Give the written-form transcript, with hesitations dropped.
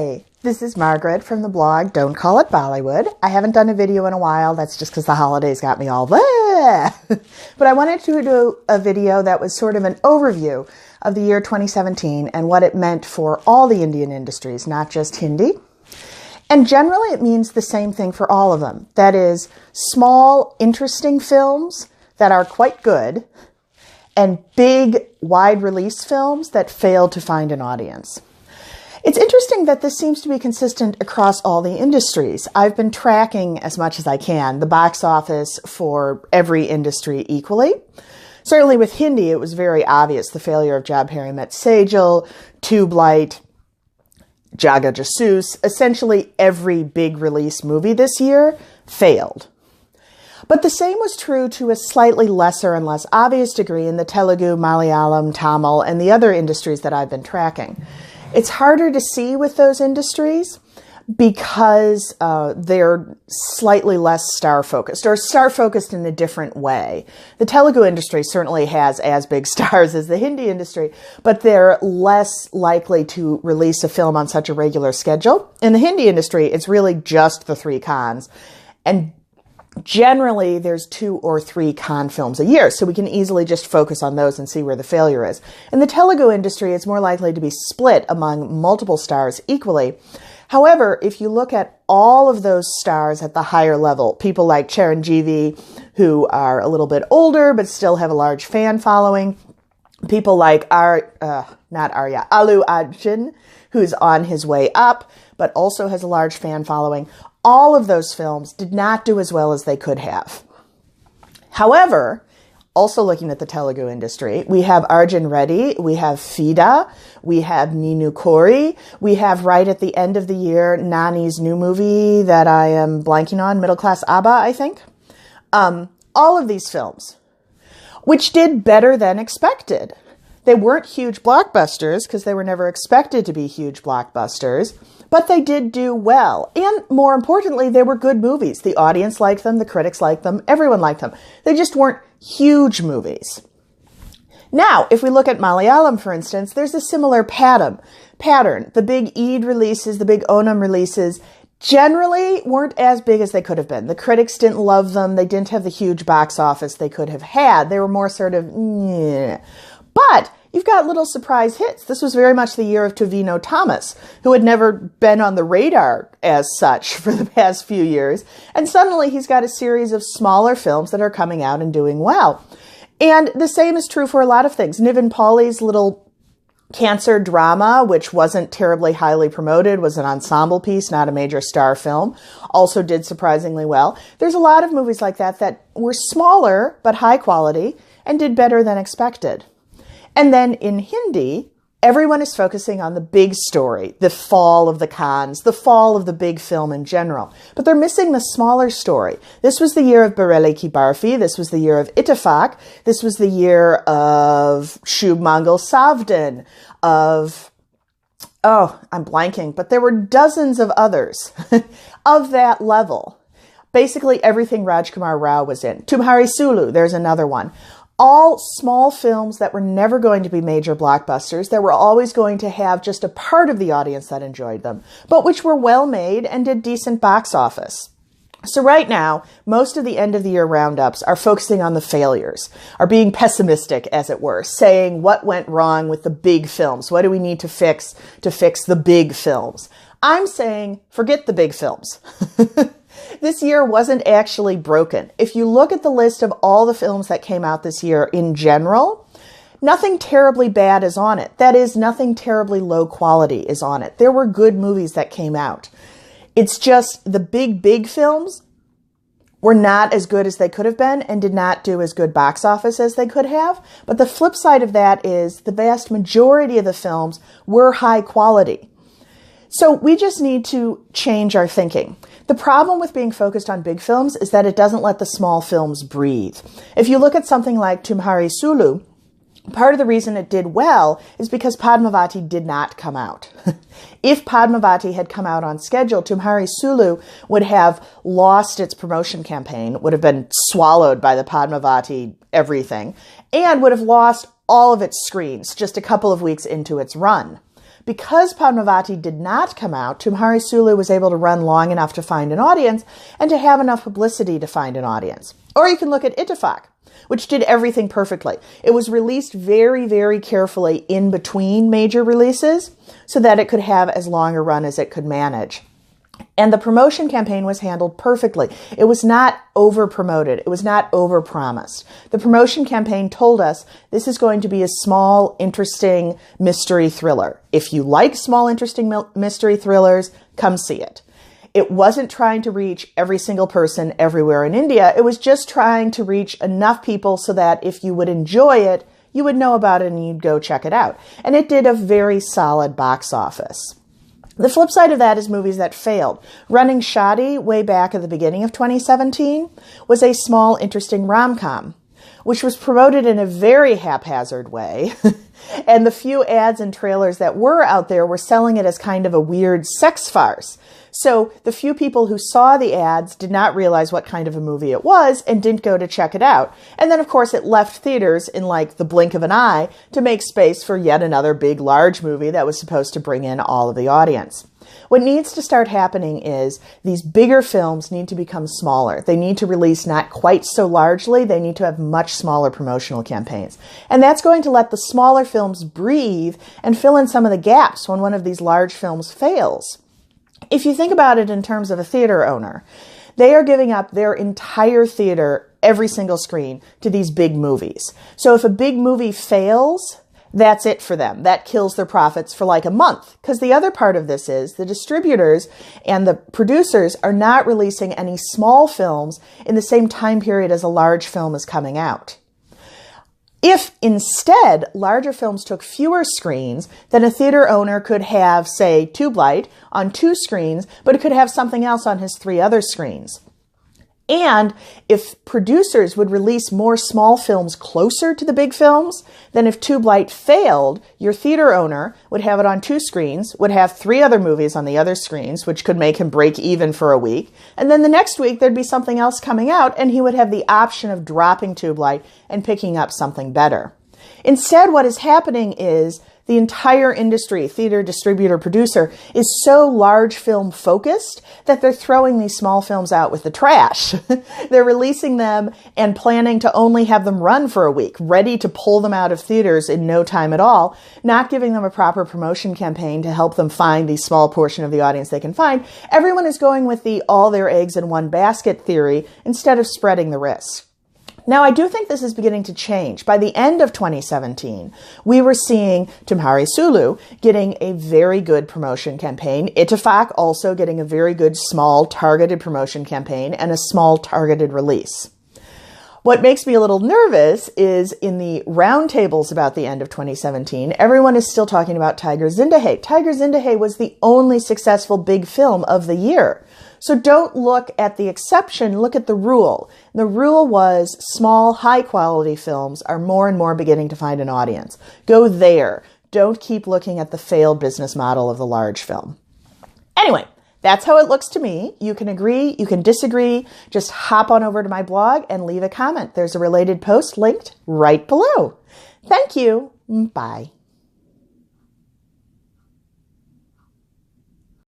Hi, this is Margaret from the blog Don't Call It Bollywood. I haven't done a video in a while. That's just because the holidays got me all bleh. But I wanted to do a video that was sort of an overview of the year 2017 and what it meant for all the Indian industries, not just Hindi. And generally it means the same thing for all of them. That is, small, interesting films that are quite good and big, wide release films that fail to find an audience. It's interesting that this seems to be consistent across all the industries. I've been tracking as much as I can the box office for every industry equally. Certainly with Hindi, it was very obvious the failure of Jab Harry Met Sejal, Tube Light, Jaga Jasoos. Essentially every big release movie this year failed. But the same was true to a slightly lesser and less obvious degree in the Telugu, Malayalam, Tamil, and the other industries that I've been tracking. It's harder to see with those industries because they're slightly less star-focused, or star-focused in a different way. The Telugu industry certainly has as big stars as the Hindi industry, but they're less likely to release a film on such a regular schedule. In the Hindi industry, it's really just the three Khans, and generally, there's 2 or 3 Khan films a year, so we can easily just focus on those and see where the failure is. In the Telugu industry, it's more likely to be split among multiple stars equally. However, if you look at all of those stars at the higher level, people like Chiranjeevi, who are a little bit older but still have a large fan following, people like Allu Arjun, who's on his way up but also has a large fan following, all of those films did not do as well as they could have. However, also looking at the Telugu industry, we have Arjun Reddy, we have Fida, we have Ninu Kori, we have right at the end of the year, Nani's new movie that I am blanking on, Middle Class Abba, I think. All of these films, which did better than expected. They weren't huge blockbusters because they were never expected to be huge blockbusters, but they did do well. And more importantly, they were good movies. The audience liked them, the critics liked them, everyone liked them. They just weren't huge movies. Now, if we look at Malayalam, for instance, there's a similar pattern. The big Eid releases, the big Onam releases, generally weren't as big as they could have been. The critics didn't love them. They didn't have the huge box office they could have had. They were more sort of, nyeh. But you've got little surprise hits. This was very much the year of Tovino Thomas, who had never been on the radar as such for the past few years. And suddenly he's got a series of smaller films that are coming out and doing well. And the same is true for a lot of things. Nivin Pauli's little cancer drama, which wasn't terribly highly promoted, was an ensemble piece, not a major star film, also did surprisingly well. There's a lot of movies like that that were smaller but high quality and did better than expected. And then in Hindi, everyone is focusing on the big story, the fall of the Khans, the fall of the big film in general. But they're missing the smaller story. This was the year of Bareli Ki Barfi. This was the year of Ittifaq. This was the year of Shubh Mangal Savdan, I'm blanking, but there were dozens of others of that level. Basically everything Rajkumar Rao was in. Tumhari Sulu, there's another one. All small films that were never going to be major blockbusters, that were always going to have just a part of the audience that enjoyed them, but which were well made and did decent box office. So right now, most of the end of the year roundups are focusing on the failures, are being pessimistic, as it were, saying what went wrong with the big films. What do we need to fix the big films? I'm saying, forget the big films. This year wasn't actually broken. If you look at the list of all the films that came out this year in general, nothing terribly bad is on it. That is, nothing terribly low quality is on it. There were good movies that came out. It's just the big films were not as good as they could have been and did not do as good box office as they could have. But the flip side of that is the vast majority of the films were high quality. So we just need to change our thinking. The problem with being focused on big films is that it doesn't let the small films breathe. If you look at something like Tumhari Sulu, part of the reason it did well is because Padmavati did not come out. If Padmavati had come out on schedule, Tumhari Sulu would have lost its promotion campaign, would have been swallowed by the Padmavati everything, and would have lost all of its screens just a couple of weeks into its run. Because Padmavati did not come out, Tumhari Sulu was able to run long enough to find an audience and to have enough publicity to find an audience. Or you can look at Ittifaq, which did everything perfectly. It was released very, very carefully in between major releases so that it could have as long a run as it could manage. And the promotion campaign was handled perfectly. It was not over-promoted. It was not over-promised. The promotion campaign told us this is going to be a small, interesting mystery thriller. If you like small, interesting mystery thrillers, come see it. It wasn't trying to reach every single person everywhere in India. It was just trying to reach enough people so that if you would enjoy it, you would know about it and you'd go check it out. And it did a very solid box office. The flip side of that is movies that failed. Running Shadi, way back at the beginning of 2017, was a small, interesting rom-com, which was promoted in a very haphazard way. And the few ads and trailers that were out there were selling it as kind of a weird sex farce. So the few people who saw the ads did not realize what kind of a movie it was and didn't go to check it out. And then, of course, it left theaters in like the blink of an eye to make space for yet another big, large movie that was supposed to bring in all of the audience. What needs to start happening is these bigger films need to become smaller. They need to release not quite so largely. They need to have much smaller promotional campaigns. And that's going to let the smaller films breathe and fill in some of the gaps when one of these large films fails. If you think about it in terms of a theater owner, they are giving up their entire theater, every single screen, to these big movies. So if a big movie fails, that's it for them. That kills their profits for like a month. Because the other part of this is the distributors and the producers are not releasing any small films in the same time period as a large film is coming out. If instead larger films took fewer screens, then a theater owner could have, say, Tube Light on 2 screens, but it could have something else on his 3 other screens. And if producers would release more small films closer to the big films, then if Tube Light failed, your theater owner would have it on 2 screens, would have 3 other movies on the other screens, which could make him break even for a week. And then the next week, there'd be something else coming out, and he would have the option of dropping Tube Light and picking up something better. Instead, what is happening is the entire industry, theater, distributor, producer, is so large film focused that they're throwing these small films out with the trash. They're releasing them and planning to only have them run for a week, ready to pull them out of theaters in no time at all, not giving them a proper promotion campaign to help them find the small portion of the audience they can find. Everyone is going with the all their eggs in one basket theory instead of spreading the risk. Now, I do think this is beginning to change. By the end of 2017, we were seeing Tumhari Sulu getting a very good promotion campaign, Ittifaq also getting a very good small targeted promotion campaign, and a small targeted release. What makes me a little nervous is in the roundtables about the end of 2017, everyone is still talking about Tiger Zinda Hai. Tiger Zinda Hai was the only successful big film of the year. So don't look at the exception, look at the rule. The rule was small, high-quality films are more and more beginning to find an audience. Go there. Don't keep looking at the failed business model of the large film. Anyway, that's how it looks to me. You can agree, you can disagree. Just hop on over to my blog and leave a comment. There's a related post linked right below. Thank you. Bye.